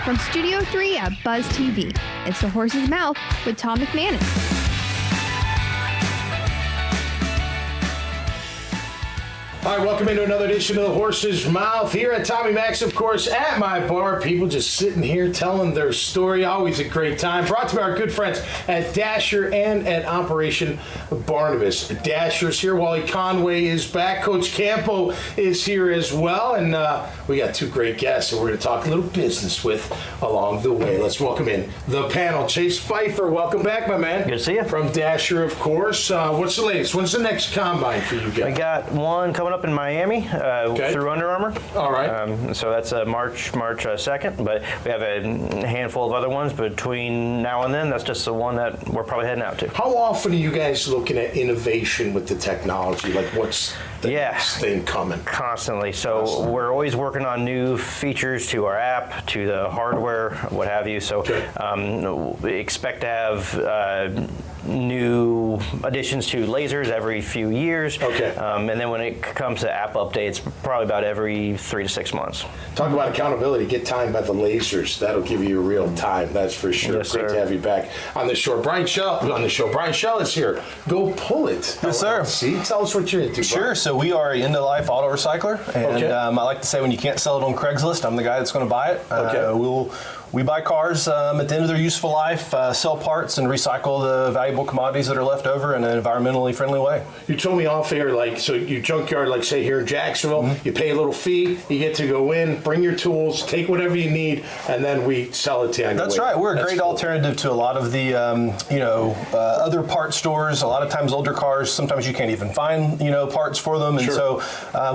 From Studio 3 at Buzz TV, it's The Horse's Mouth with Tom McManus. All right, welcome into another edition of The Horse's Mouth here at Tommy Mac's, of course, at my bar. People just sitting here telling their story. Always a great time. Brought to you by our good friends at Dasher and at Operation Barnabas. Dasher's here. Wally Conway is back. Coach Campo is here as well. And we got two great guests that we're going to talk a little business with along the way. Let's welcome in the panel. Chase Pfeifer, welcome back, my man. Good to see you. From Dasher, of course. What's the latest? When's the next combine for you guys? I got one coming up in Miami through Under Armour. All right. So that's March 2nd, but we have a handful of other ones between now and then. That's just the one that we're probably heading out to. How often are you guys looking at innovation with the technology? Like what's the next thing coming? Constantly. So we're always working on new features to our app, to the hardware, what have you. So we expect to have new additions to lasers every few years. And then when it comes to app updates, probably about every 3 to 6 months. Talk about accountability. Get time by the lasers. That'll give you real time. That's for sure. Yes, Great sir. to have you back on the show. Brian Shell is here. Go Pull It. Yes, sir. See, tell us what you're into. Sure. Brian. So we are an end-of-life auto recycler, and I like to say when you can't sell it on Craigslist, I'm the guy that's going to buy it. We buy cars at the end of their useful life, sell parts, and recycle the valuable commodities that are left over in an environmentally friendly way. You told me off air, so your junkyard, say here in Jacksonville, you pay a little fee, you get to go in, bring your tools, take whatever you need, and then we sell it to you. That's right. We're a great alternative to a lot of the, other part stores. A lot of times older cars, sometimes you can't even find, parts for them. And so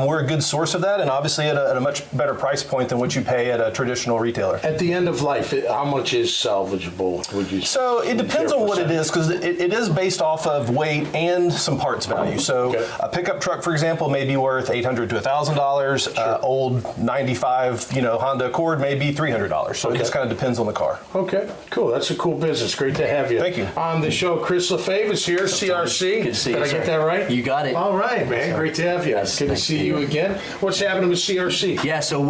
we're a good source of that, and obviously at a much better price point than what you pay at a traditional retailer. At the end of life, how much is salvageable, would you say? So it depends on what it is, because it is based off of weight and some parts value. So a pickup truck, for example, may be worth $800 to $1,000. Old 95, Honda Accord may be $300. So it just kind of depends on the car. Okay, cool. That's a cool business. Great to have you. Thank you. On the show, Chris Lefebvre is here, CRC. Good to see you, Did I get that right? You got it. All right, man. Great to have you. Good to see you again. What's happening with CRC? Yeah, so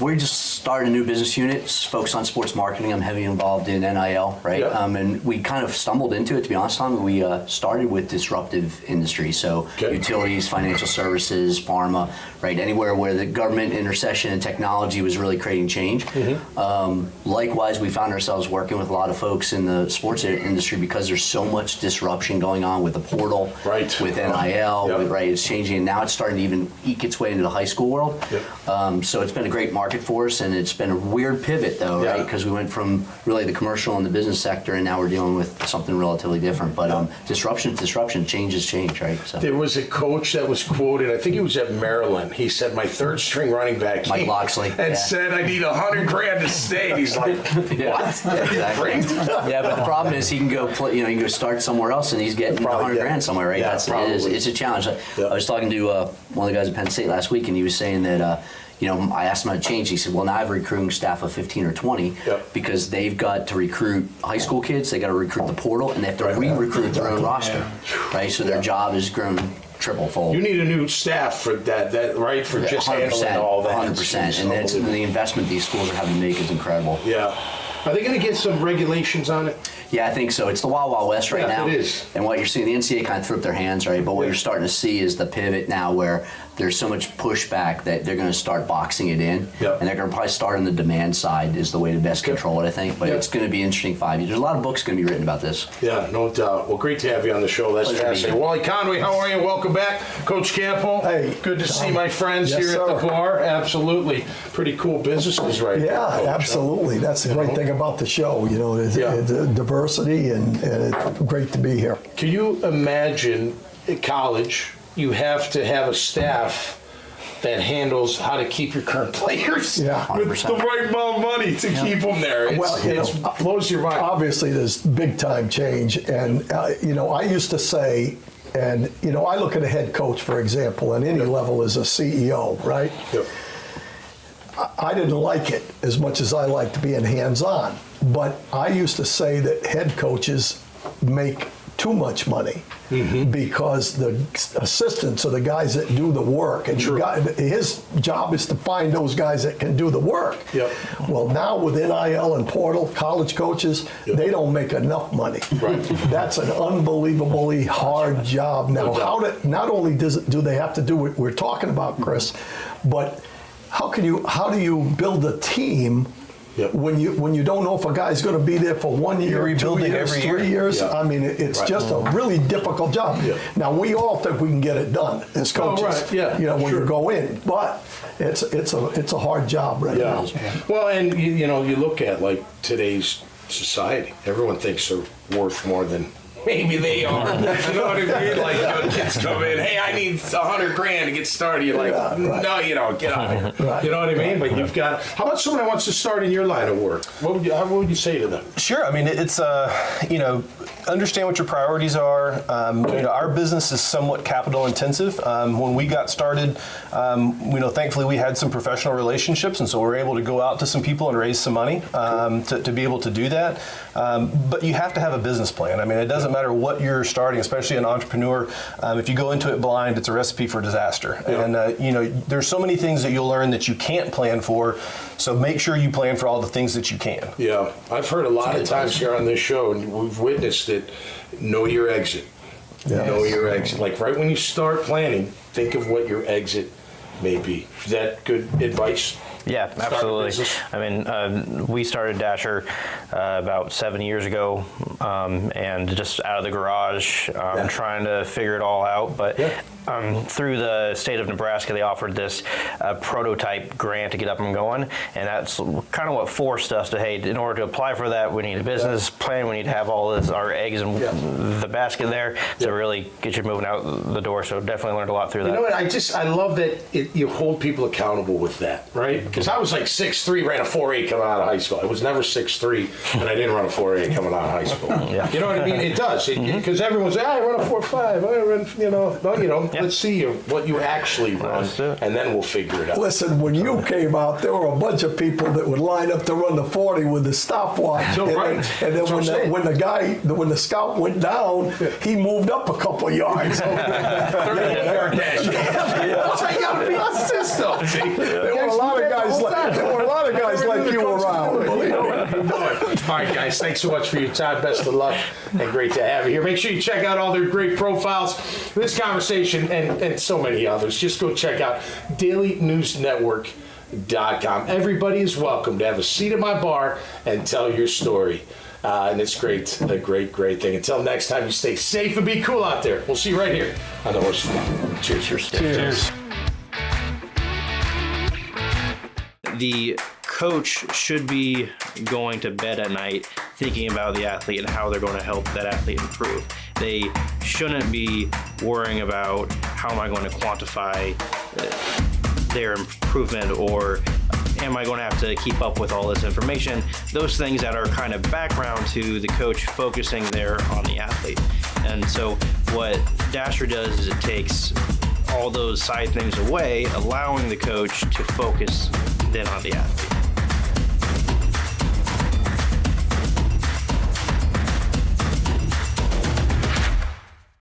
we just started a new business unit focused on sports marketing. I'm heavily involved in NIL, right? And we kind of stumbled into it, to be honest, Tom. We started with disruptive industries, so utilities, financial services, pharma, right? Anywhere where the government intercession and technology was really creating change. Likewise, we found ourselves working with a lot of folks in the sports industry because there's so much disruption going on with the portal, with NIL, right? It's changing, and now it's starting to even eke its way into the high school world. So it's been a great market for us, and it's been a weird pivot, though, right? Because we went from really the commercial and the business sector, and now we're dealing with something relatively different. But disruption, change is change, right? So. There was a coach that was quoted, I think he was at Maryland. He said, my third string running back Mike Loxley. And said, I need $100,000 to stay. And he's like, what? Exactly. But the problem is he can go play, he can go start somewhere else, and he's getting $100,000 somewhere, right? It's a challenge. I was talking to one of the guys at Penn State last week, and he was saying that I asked him how to change. He said, well, now I have a recruiting staff of 15 or 20 because they've got to recruit high school kids, they got to recruit the portal, and they have to re-recruit their own roster, right? So their job has grown triple-fold. You need a new staff for that right? For just handling all that. 100%. And the investment these schools are having to make is incredible. Yeah. Are they going to get some regulations on it? Yeah, I think so. It's the Wild Wild West right now. It is. And what you're seeing, the NCAA kind of threw up their hands, right? But what you're starting to see is the pivot now where there's so much pushback that they're going to start boxing it in. And they're going to probably start on the demand side is the way to best control it, I think. But it's going to be interesting 5 years. There's a lot of books going to be written about this. Yeah, no doubt. Well, great to have you on the show. That's fascinating. Wally Conway, how are you? Welcome back. Coach Campo. Hey. Good to see my friends here at the bar. Absolutely. Pretty cool businesses right now. Yeah, absolutely. That's the great thing about the show. It's diversity, and it's great to be here. Can you imagine at college, you have to have a staff that handles how to keep your current players with the right amount of money to keep them there. It blows your mind. Obviously, there's big time change, and I used to say, and I look at a head coach, for example, at any level as a CEO, right? I didn't like it as much as I liked being hands-on, but I used to say that head coaches make too much money because the assistants are the guys that do the work, and his job is to find those guys that can do the work. Yep. Well, now with NIL and portal, college coaches, they don't make enough money. Right. That's an unbelievably hard job. Now, not only do they have to do what we're talking about, Chris, but how do you build a team when you don't know if a guy's going to be there for 1 year, You're 2 rebuilding years, every 3 year. years? I mean, it's just a really difficult job. Now, we all think we can get it done as coaches. When you go in, but it's a hard job right now. Well, and you look at like today's society. Everyone thinks they're worth more than maybe they are. You know what I mean? Like, young kids come in, hey, I need $100,000 to get started. You're like, no, you don't. Get out of here. You know what I mean? But you've got. How about someone that wants to start in your line of work? What would you say to them? Sure. I mean, it's understand what your priorities are. Our business is somewhat capital intensive. When we got started, thankfully we had some professional relationships, and so we're able to go out to some people and raise some money to be able to do that. But you have to have a business plan. I mean, it doesn't matter what you're starting, especially an entrepreneur. If you go into it blind, it's a recipe for disaster. And there's so many things that you'll learn that you can't plan for. So make sure you plan for all the things that you can. Yeah, I've heard a lot of times here on this show, and we've witnessed it. Know your exit. Yes. Know your exit. Like right when you start planning, think of what your exit may be. Is that good advice? Yeah, absolutely. I mean, we started Dasher about 7 years ago, and just out of the garage, trying to figure it all out. But through the state of Nebraska, they offered this prototype grant to get up and going, and that's kind of what forced us to, hey, in order to apply for that, we need a business plan. We need to have all our eggs in the basket there to really get you moving out the door. So definitely learned a lot through that. You know what? I love that you hold people accountable with that, right? Because I was like 6'3", ran a 4.8 coming out of high school. I was never 6'3", and I didn't run a 4.8 coming out of high school. You know what I mean? It does. Because everyone's like, I run a 4.5. I run, no, you don't. Let's see what you actually run, and then we'll figure it out. Listen, when you came out, there were a bunch of people that would line up to run the 40 with the stopwatch. So, and then when the scout went down, he moved up a couple yards. 30-yard dash. That's how you got to be on system. See? There were a lot of guys like you around. All right, guys, thanks so much for your time. Best of luck, and great to have you here. Make sure you check out all their great profiles. This conversation and so many others, just go check out dailynewsnetwork.com. Everybody is welcome to have a seat at my bar and tell your story. And it's great, a great thing. Until next time, you stay safe and be cool out there. We'll see you right here on the Horses Mouth. Cheers. Cheers. The coach should be going to bed at night thinking about the athlete and how they're going to help that athlete improve. They shouldn't be worrying about how am I going to quantify their improvement, or am I going to have to keep up with all this information? Those things that are kind of background to the coach focusing there on the athlete. And so what Dasher does is it takes all those side things away, allowing the coach to focus then on the athlete.